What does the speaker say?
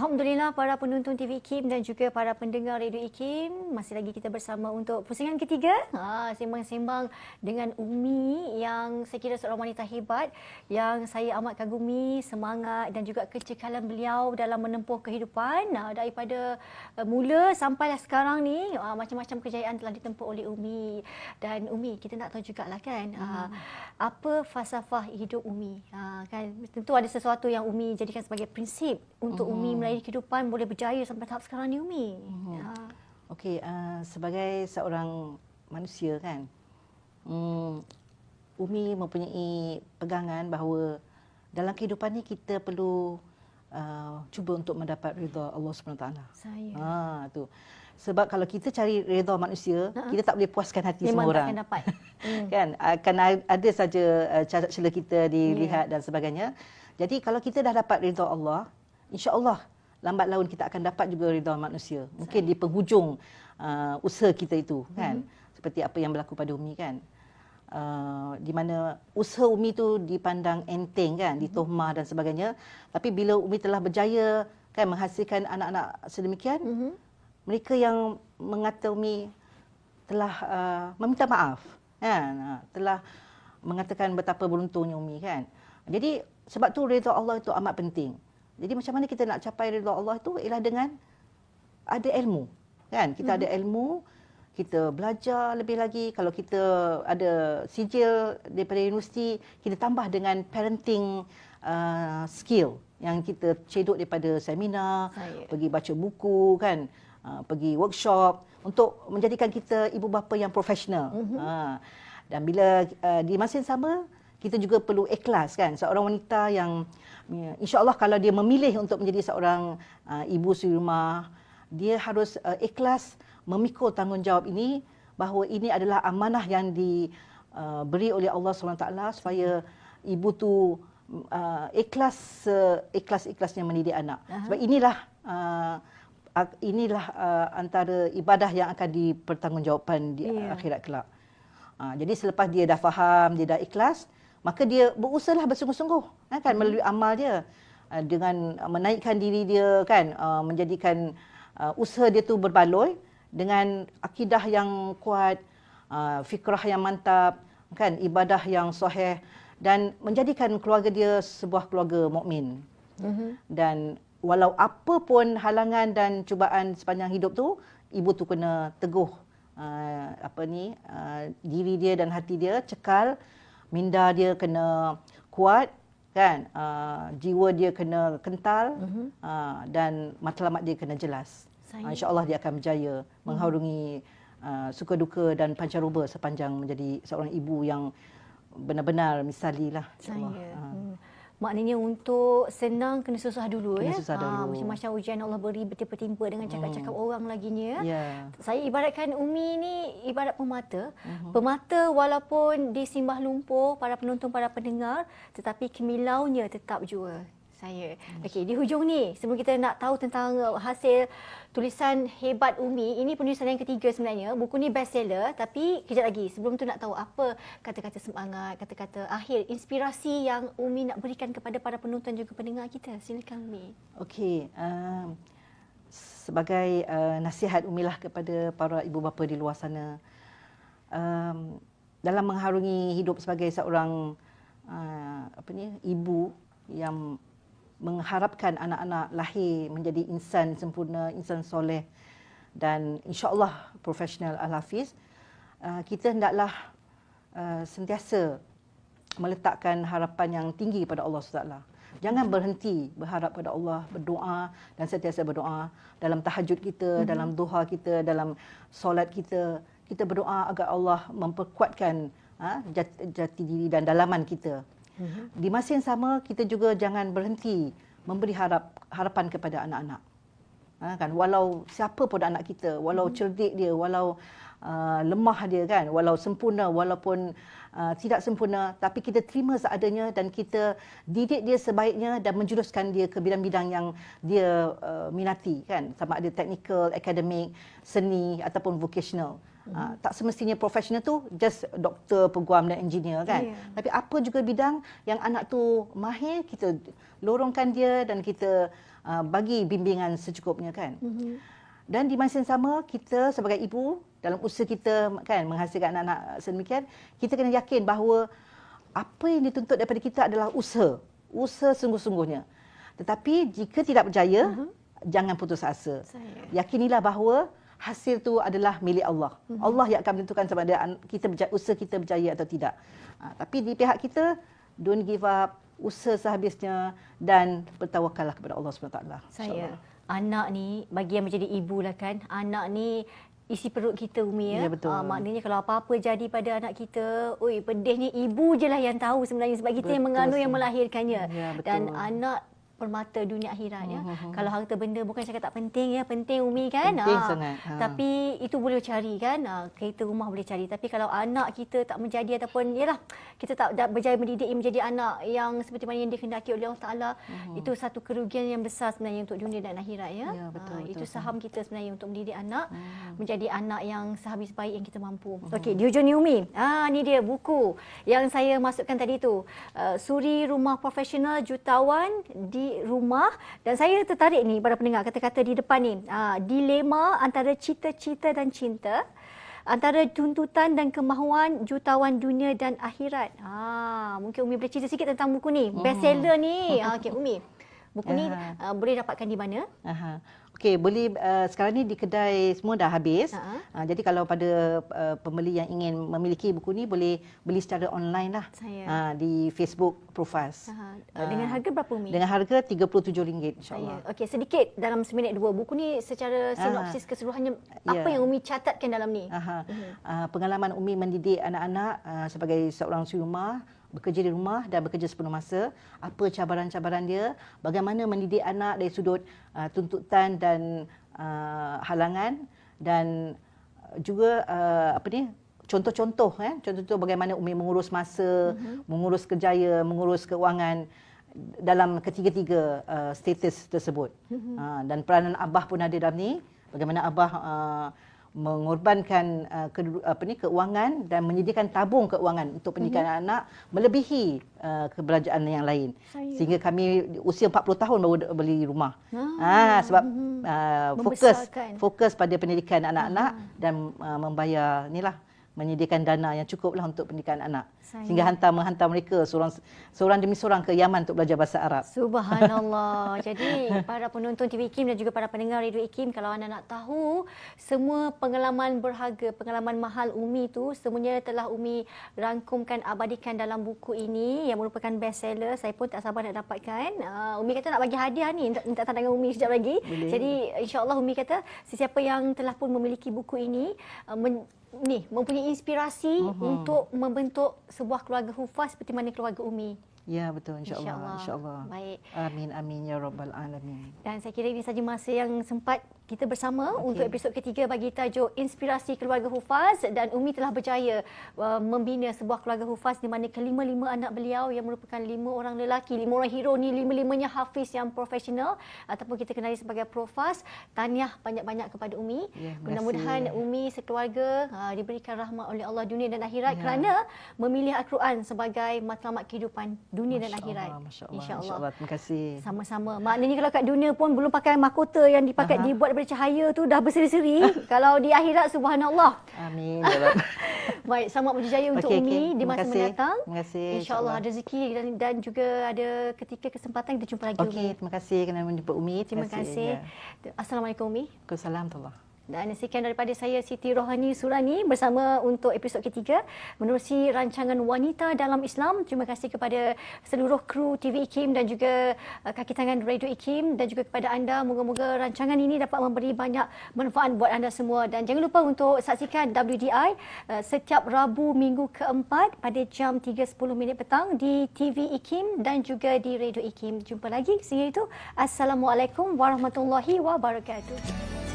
Alhamdulillah para penonton TV IKIM dan juga para pendengar Radio IKIM, masih lagi kita bersama untuk pusingan ketiga. Sembang-sembang dengan Umi yang saya kira seorang wanita hebat yang saya amat kagumi semangat dan juga kecekalan beliau dalam menempuh kehidupan. Daripada mula sampailah sekarang ni, macam-macam kejayaan telah ditempuh oleh Umi. Dan Umi, kita nak tahu jugalah kan, apa falsafah hidup Umi. Kan tentu ada sesuatu yang Umi jadikan sebagai prinsip untuk Umi melalui kehidupan boleh berjaya sampai tahap sekarang ni Umi. Okey, sebagai seorang manusia kan, Umi mempunyai pegangan bahawa dalam kehidupan ni kita perlu cuba untuk mendapat redha Allah SWT. Tu. Sebab kalau kita cari redha manusia, kita tak boleh puaskan hati memang semua orang. Memang takkan dapat. Kan? Akan ada saja cacat celah kita dilihat dan sebagainya. Jadi kalau kita dah dapat redha Allah, insya-Allah lambat laun kita akan dapat juga redha manusia. Mungkin di penghujung usaha kita itu kan. Seperti apa yang berlaku pada Umi kan. Di mana usaha Umi tu dipandang enteng kan, ditohmah dan sebagainya. Tapi bila Umi telah berjaya kan menghasilkan anak-anak sedemikian, mereka yang mengata Umi telah meminta maaf kan, telah mengatakan betapa beruntungnya Umi kan. Jadi sebab tu redha Allah itu amat penting. Jadi macam mana kita nak capai redha Allah itu ialah dengan ada ilmu. Kan? Kita ada ilmu, kita belajar lebih lagi. Kalau kita ada sijil daripada universiti, kita tambah dengan parenting skill yang kita cedok daripada seminar, pergi baca buku kan, pergi workshop untuk menjadikan kita ibu bapa yang profesional. Dan bila di masa yang sama, kita juga perlu ikhlas kan, seorang wanita yang insya-Allah kalau dia memilih untuk menjadi seorang ibu suri rumah, dia harus ikhlas memikul tanggungjawab ini, bahawa ini adalah amanah yang diberi oleh Allah SWT supaya ibu tu ikhlas ikhlas-ikhlasnya mendidik anak. Sebab inilah antara ibadah yang akan dipertanggungjawabkan di akhirat kelak. Jadi selepas dia dah faham, dia dah ikhlas, maka dia berusahalah bersungguh-sungguh kan, melalui amal dia, dengan menaikkan diri dia kan, menjadikan usaha dia tu berbaloi dengan akidah yang kuat, fikrah yang mantap kan, ibadah yang sahih, dan menjadikan keluarga dia sebuah keluarga mukmin. Dan walau apa pun halangan dan cubaan sepanjang hidup tu, ibu tu kena teguh diri dia dan hati dia, cekal, minda dia kena kuat kan, jiwa dia kena kental, dan matlamat dia kena jelas. InsyaAllah dia akan berjaya mengharungi suka duka dan pancaroba sepanjang menjadi seorang ibu yang benar-benar misali lah. Maknanya untuk senang kena susah dulu kena susah dulu. Macam-macam ujian Allah beri bertimpa-timpa dengan cakap-cakap orang laginya. Saya ibaratkan Umi ni ibarat pemata. Pemata walaupun disimbah lumpuh para penonton, para pendengar, tetapi kimilaunya tetap jua. Okey, di hujung ni, sebelum kita nak tahu tentang hasil tulisan hebat Umi, ini penulisan yang ketiga sebenarnya. Buku ni bestseller, tapi kejap lagi. Sebelum tu nak tahu apa kata-kata semangat, kata-kata akhir, inspirasi yang Umi nak berikan kepada para penonton juga pendengar kita. Silakan Umi. Okey, sebagai nasihat Umi lah kepada para ibu bapa di luar sana, dalam mengharungi hidup sebagai seorang ibu yang mengharapkan anak-anak lahir menjadi insan sempurna, insan soleh dan insya-Allah profesional al-hafiz, kita hendaklah sentiasa meletakkan harapan yang tinggi pada Allah SWT. Jangan berhenti berharap pada Allah, berdoa dan sentiasa berdoa dalam tahajud kita, dalam duha kita, dalam solat kita. Kita berdoa agar Allah memperkuatkan jati diri dan dalaman kita. Di masa yang sama, kita juga jangan berhenti memberi harapan kepada anak-anak. Kan, walau siapa pun anak kita, walau cerdik dia, walau lemah dia kan, walau sempurna, walaupun tidak sempurna, tapi kita terima seadanya dan kita didik dia sebaiknya dan menjuruskan dia ke bidang-bidang yang dia minati kan, sama ada technical, akademik, seni ataupun vocational. Tak semestinya profesional tu just doktor, peguam dan engineer kan. Tapi apa juga bidang yang anak tu mahir, kita lorongkan dia dan kita bagi bimbingan secukupnya kan. Dan di masa yang sama, kita sebagai ibu dalam usaha kita kan menghasilkan anak-anak sedemikian, kita kena yakin bahawa apa yang dituntut daripada kita adalah usaha sungguh-sungguhnya. Tetapi jika tidak berjaya, jangan putus asa. Yakinilah bahawa hasil tu adalah milik Allah. Allah yang akan menentukan sama ada usaha kita berjaya atau tidak. Tapi di pihak kita, don't give up, usaha sehabisnya dan bertawakallah kepada Allah SWT. Anak ni, bagi yang menjadi ibu lah kan, anak ni isi perut kita, Umi ya. Betul. Maknanya kalau apa-apa jadi pada anak kita, pedihnya ibu je lah yang tahu sebenarnya sebab kita yang mengandung, yang melahirkannya. Dan anak permata dunia akhirat ya. Kalau harta benda bukan cakap tak penting ya, penting Umi kan. Penting sangat. Tapi itu boleh cari kan, kereta rumah boleh cari. Tapi kalau anak kita tak menjadi ataupun yalah kita tak berjaya mendidik menjadi anak yang seperti mana yang dikehendaki oleh Allah Taala, itu satu kerugian yang besar sebenarnya untuk dunia dan akhirat ya. Itu saham kita sebenarnya untuk mendidik anak menjadi anak yang sehabis baik yang kita mampu. Okey, di hujung ni Umi. Ni dia buku yang saya masukkan tadi tu. Suri Rumah Profesional Jutawan di Rumah. Dan saya tertarik ni pada pendengar kata-kata di depan ni. Dilema antara cita-cita dan cinta, antara tuntutan dan kemahuan jutawan dunia dan akhirat. Mungkin Umi boleh cerita sikit tentang buku ni. Bestseller ni. Okey Umi. Buku ni boleh dapatkan di mana? Okey, boleh sekarang ni di kedai semua dah habis. Jadi kalau pada pembeli yang ingin memiliki buku ni boleh beli secara online lah. Di Facebook Profas. Dengan harga berapa Umi? Dengan harga RM37 insya-Allah. Okey, sedikit dalam seminit dua. Buku ni secara sinopsis keseluruhannya apa yang Umi catatkan dalam ni? Pengalaman Umi mendidik anak-anak sebagai seorang suri rumah, bekerja di rumah dan bekerja sepenuh masa, apa cabaran-cabaran dia, bagaimana mendidik anak dari sudut tuntutan dan halangan, dan juga contoh-contoh contoh-contoh bagaimana Umi mengurus masa, mengurus kerjaya, mengurus keuangan dalam ketiga-tiga status tersebut. Dan peranan Abah pun ada dalam ni, bagaimana Abah mengorbankan keuangan dan menyediakan tabung keuangan untuk pendidikan anak melebihi kebelanjaan yang lain. Sehingga kami usia 40 tahun baru beli rumah. Sebab fokus pada pendidikan anak-anak dan membayar menyediakan dana yang cukup lah untuk pendidikan anak. Sehingga menghantar mereka seorang demi seorang ke Yaman untuk belajar bahasa Arab. Subhanallah. Jadi para penonton TV IKIM dan juga para pendengar Radio IKIM, kalau anda nak tahu semua pengalaman berharga, pengalaman mahal Umi tu semuanya telah Umi rangkumkan, abadikan dalam buku ini yang merupakan bestseller. Saya pun tak sabar nak dapatkan. Umi kata nak bagi hadiah ni, minta tanda dengan Umi sekejap lagi. Boleh. Jadi insya-Allah Umi kata sesiapa yang telah pun memiliki buku ini mempunyai inspirasi untuk membentuk sebuah keluarga hufaz seperti mana keluarga Umi. Ya, betul, insya-Allah. Insya-Allah. Baik. Amin amin ya rabbal alamin. Dan saya kira ini saja masa yang sempat kita bersama untuk episod ketiga bagi tajuk Inspirasi Keluarga Hufaz, dan Umi telah berjaya membina sebuah keluarga hufaz di mana kelima-lima anak beliau yang merupakan 5 orang lelaki, 5 orang hero ni, 5-5-nya hafiz yang profesional ataupun kita kenali sebagai profaz. Tahniah banyak-banyak kepada Umi. Mudah-mudahan Umi sekeluarga diberikan rahmat oleh Allah dunia dan akhirat kerana memilih Al-Quran sebagai matlamat kehidupan dunia dan akhirat. Insya-Allah. Terima kasih. Sama-sama. Maknanya kalau kat dunia pun belum pakai mahkota yang dipakai dibuat daripada cahaya tu dah berseri-seri. Kalau di akhirat subhanallah. Amin. Baik, selamat berjaya untuk Umi di masa mendatang. Terima kasih. Insya-Allah ada rezeki dan juga ada ketika kesempatan kita jumpa lagi. Okey, terima kasih kerana menjumpa Umi. Terima kasih. Assalamualaikum Umi. Waalaikumsalam. Dan sekian daripada saya Siti Rohani Surani bersama untuk episod ketiga menerusi rancangan Wanita dalam Islam. Terima kasih kepada seluruh kru TV IKIM dan juga kaki tangan Radio IKIM dan juga kepada anda. Moga-moga rancangan ini dapat memberi banyak manfaat buat anda semua. Dan jangan lupa untuk saksikan WDI setiap Rabu minggu keempat pada jam 3.10 petang di TV IKIM dan juga di Radio IKIM. Jumpa lagi. Sehingga itu, Assalamualaikum warahmatullahi wabarakatuh.